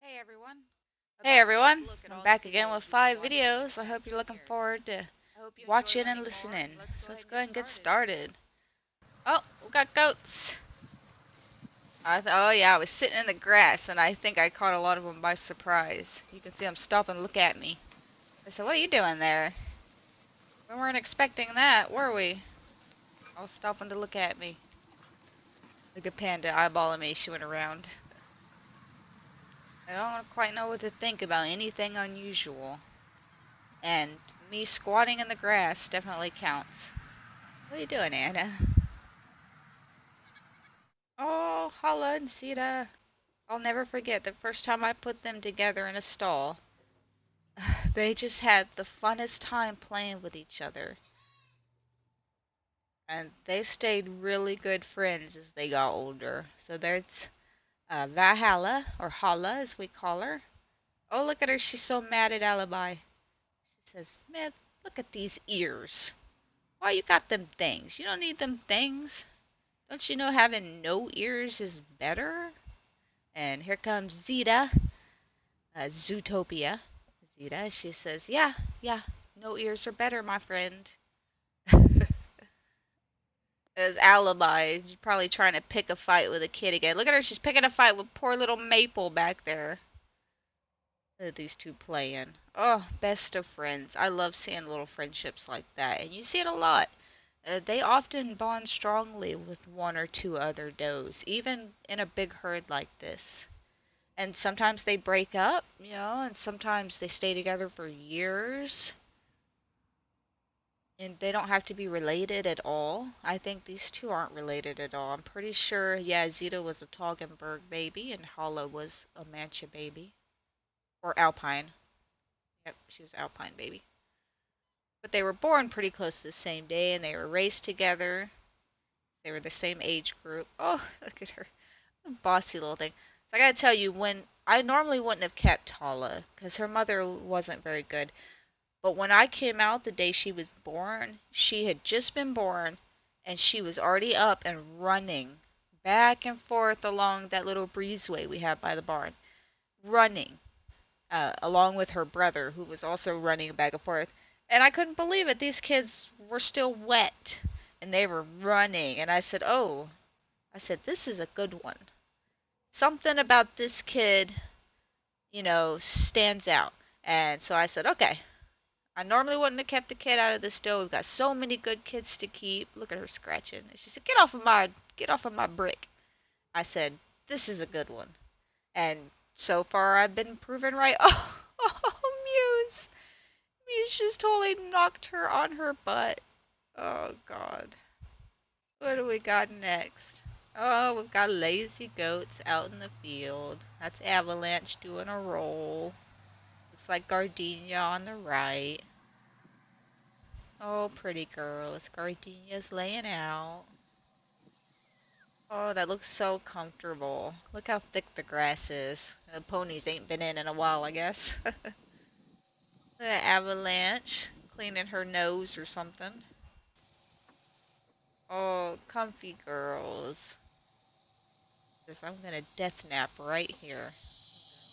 Hey everyone. Hey everyone, I'm back again with 5 videos. I hope you're looking forward to watching and listening. So let's go ahead and get started. Oh, we got goats. Oh yeah, I was sitting in the grass and I think I caught a lot of them by surprise. You can see them stop and look at me. I said, what are you doing there? We weren't expecting that, were we? All stopping to look at me. Like a panda eyeballing me, she went around. I don't quite know what to think about anything unusual. And me squatting in the grass definitely counts. What are you doing, Anna? Oh, Hala and Sita. I'll never forget the first time I put them together in a stall. They just had the funnest time playing with each other. And they stayed really good friends as they got older. So there's Valhalla, or Hala as we call her. Oh, look at her. She's so mad at Alibi. She says, man, look at these ears. Why you got them things? You don't need them things. Don't you know having no ears is better? And here comes Zeta, Zootopia. Zeta, she says, yeah, no ears are better, my friend. As Alibi, she's probably trying to pick a fight with a kid again. Look at her, she's picking a fight with poor little Maple back there. Look at these two playing. Oh, best of friends. I love seeing little friendships like that, and you see it a lot. They often bond strongly with one or two other does, even in a big herd like this. And sometimes they break up, and sometimes they stay together for years. And they don't have to be related at all. I think these two aren't related at all. I'm pretty sure, yeah, Zeta was a Toggenburg baby and Hala was a Mancha baby. Or Alpine. Yep, she was Alpine baby. But they were born pretty close to the same day and they were raised together. They were the same age group. Oh, look at her. Bossy little thing. So I gotta tell you, when I normally wouldn't have kept Hala because her mother wasn't very good. But when I came out the day she was born, she had just been born and she was already up and running back and forth along that little breezeway we have by the barn. Running, along with her brother, who was also running back and forth. And I couldn't believe it. These kids were still wet and they were running. And I said, this is a good one. Something about this kid, stands out. And so I said, okay, I normally wouldn't have kept a kid out of the stove. We've got so many good kids to keep. Look at her scratching. She said, get off of my brick. I said, this is a good one. And so far I've been proven right. Oh, Muse. Muse just totally knocked her on her butt. Oh, God. What do we got next? Oh, we've got lazy goats out in the field. That's Avalanche doing a roll. Looks like Gardenia on the right. Oh, pretty girls. Gardenia's laying out. Oh, that looks so comfortable. Look how thick the grass is. The ponies ain't been in a while, I guess. The Avalanche cleaning her nose or something. Oh, comfy girls. I'm gonna death nap right here.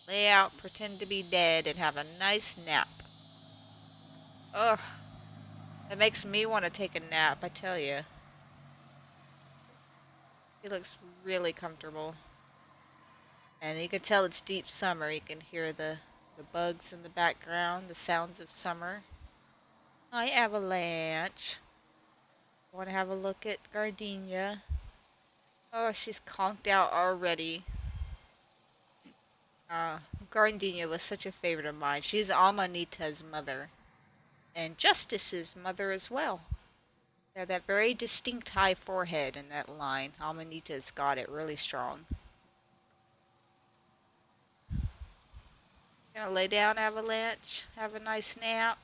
Lay out, pretend to be dead, and have a nice nap. Ugh, it makes me want to take a nap, I tell you. He looks really comfortable. And you can tell it's deep summer. You can hear the bugs in the background, the sounds of summer. Hi, Avalanche. Want to have a look at Gardenia? Oh, she's conked out already. Gardenia was such a favorite of mine. She's Amanita's mother. And Justice's mother as well. They have that very distinct high forehead in that line. Amanita's got it really strong. Gonna lay down, Avalanche. Have a nice nap.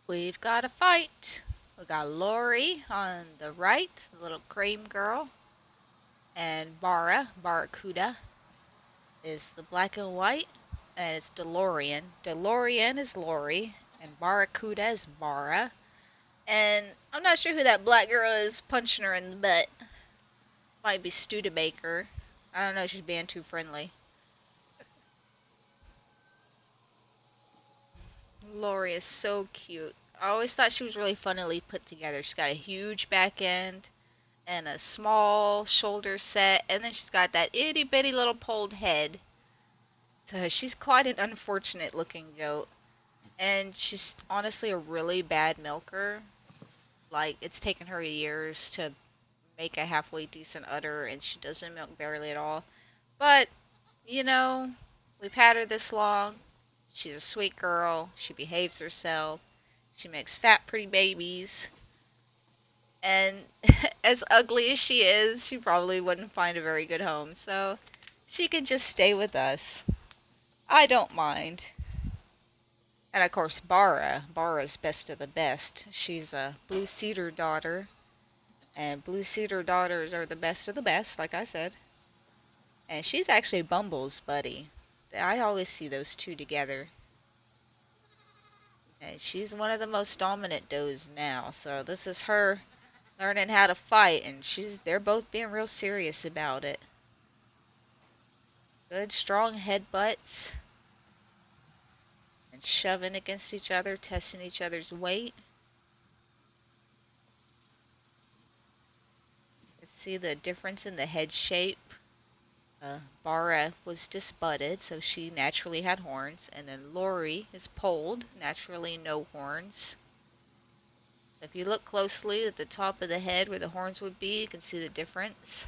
We've got a fight. We got Lori on the right, the little cream girl. And Barracuda, is the black and white. And it's DeLorean. DeLorean is Lori. And Barracuda is Barra. And I'm not sure who that black girl is punching her in the butt. Might be Studebaker. I don't know, she's being too friendly. Lori is so cute. I always thought she was really funnily put together. She's got a huge back end and a small shoulder set, and then she's got that itty bitty little polled head. So she's quite an unfortunate looking goat. And she's honestly a really bad milker. Like, it's taken her years to make a halfway decent udder, and she doesn't milk barely at all. But, you know, we've had her this long. She's a sweet girl. She behaves herself. She makes fat, pretty babies. And as ugly as she is, she probably wouldn't find a very good home. So she can just stay with us. I don't mind. And of course, Bara's best of the best. She's a blue cedar daughter. And blue cedar daughters are the best of the best, like I said. And she's actually Bumble's buddy. I always see those two together. And she's one of the most dominant does now. So this is her learning how to fight, and they're both being real serious about it. Good strong headbutts and shoving against each other, testing each other's weight. You see the difference in the head shape. Bara was disbudded, so she naturally had horns, and then Lori is polled, naturally no horns. If you look closely at the top of the head where the horns would be, you can see the difference.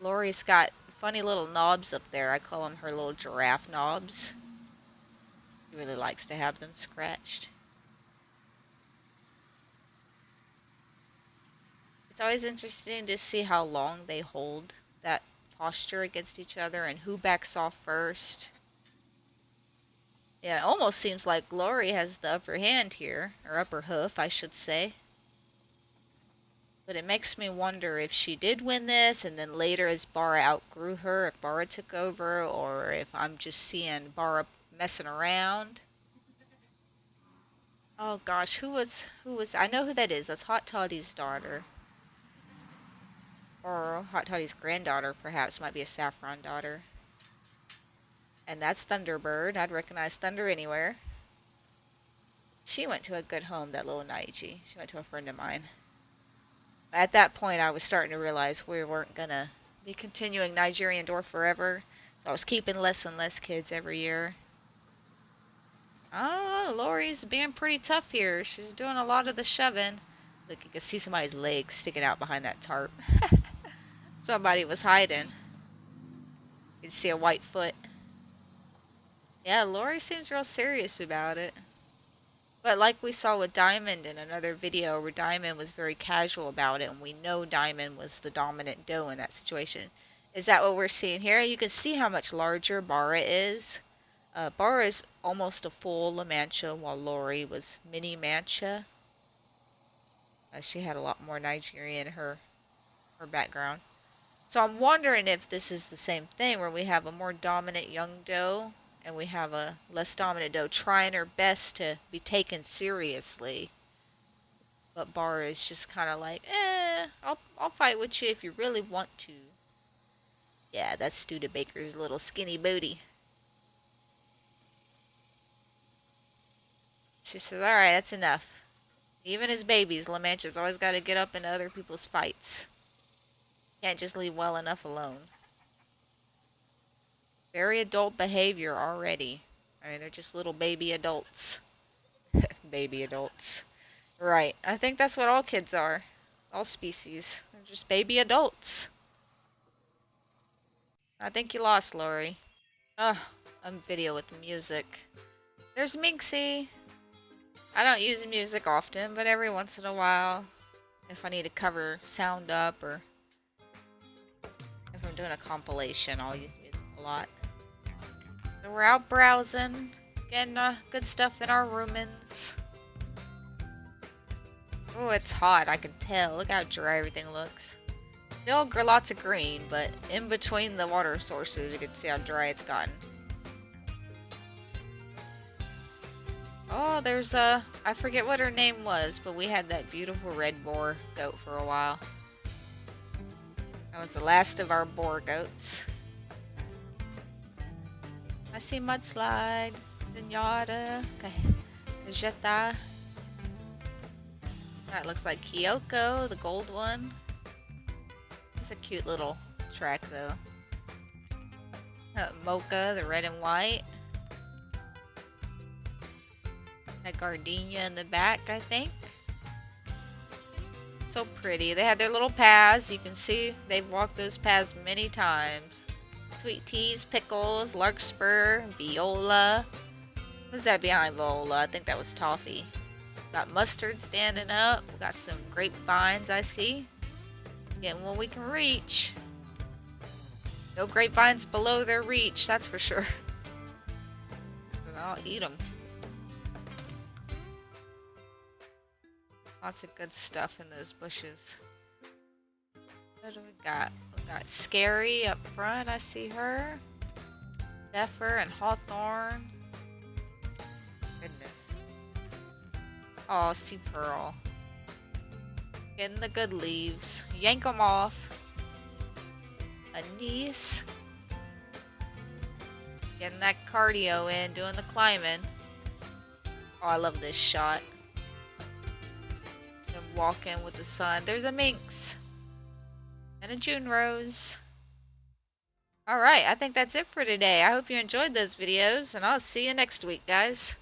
Lori's got funny little knobs up there. I call them her little giraffe knobs. She really likes to have them scratched. It's always interesting to see how long they hold that posture against each other and who backs off first. Yeah, it almost seems like Lori has the upper hand here, or upper hoof, I should say. But it makes me wonder if she did win this, and then later as Bara outgrew her, if Bara took over, or if I'm just seeing Bara messing around. Oh gosh, I know who that is. That's Hot Toddy's daughter. Or Hot Toddy's granddaughter, perhaps, might be a Saffron daughter. And that's Thunderbird. I'd recognize Thunder anywhere. She went to a good home, that little Naiji. She went to a friend of mine. At that point, I was starting to realize we weren't going to be continuing Nigerian Door forever. So I was keeping less and less kids every year. Oh, Lori's being pretty tough here. She's doing a lot of the shoving. Look, you can see somebody's legs sticking out behind that tarp. Somebody was hiding. You can see a white foot. Yeah, Lori seems real serious about it. But like we saw with Diamond in another video where Diamond was very casual about it, and we know Diamond was the dominant doe in that situation. Is that what we're seeing here? You can see how much larger Bara is. Bara is almost a full La Mancha, while Lori was mini Mancha. She had a lot more Nigerian in her background. So I'm wondering if this is the same thing where we have a more dominant young doe and we have a less dominant doe trying her best to be taken seriously. But Bara is just kind of like, I'll fight with you if you really want to. Yeah, that's Studebaker's little skinny booty. She says, alright, that's enough. Even as babies, La Mancha's always got to get up into other people's fights. Can't just leave well enough alone. Very adult behavior already. I mean, they're just little baby adults. Baby adults. Right. I think that's what all kids are. All species. They're just baby adults. I think you lost, Lori. Ugh, a video with music. There's Minxie. I don't use music often, but every once in a while, if I need to cover sound up or if I'm doing a compilation, I'll use music a lot. So we're out browsing, getting good stuff in our roomings. Oh, it's hot, I can tell. Look how dry everything looks. Still lots of green, but in between the water sources, you can see how dry it's gotten. Oh, there's I forget what her name was, but we had that beautiful red boar goat for a while. That was the last of our boar goats. I see Mudslide, Zenyatta. Okay. Vegeta. That looks like Kyoko, the gold one. It's a cute little track though. Mocha, the red and white. That gardenia in the back, I think. So pretty. They had their little paths. You can see they've walked those paths many times. Sweet teas, pickles, larkspur, viola. What's that behind viola? I think that was toffee. Got mustard standing up. We got some grapevines, I see. Getting what we can reach. No grapevines below their reach, that's for sure. But I'll eat them. Lots of good stuff in those bushes. What do we got? We got Scary up front, I see her. Zephyr and Hawthorne. Goodness. Oh, Sea Pearl. Getting the good leaves. Yank them off. Anise. Getting that cardio in, doing the climbing. Oh, I love this shot. And walking with the sun. There's a minx. And a June rose. Alright, I think that's it for today. I hope you enjoyed those videos, and I'll see you next week, guys.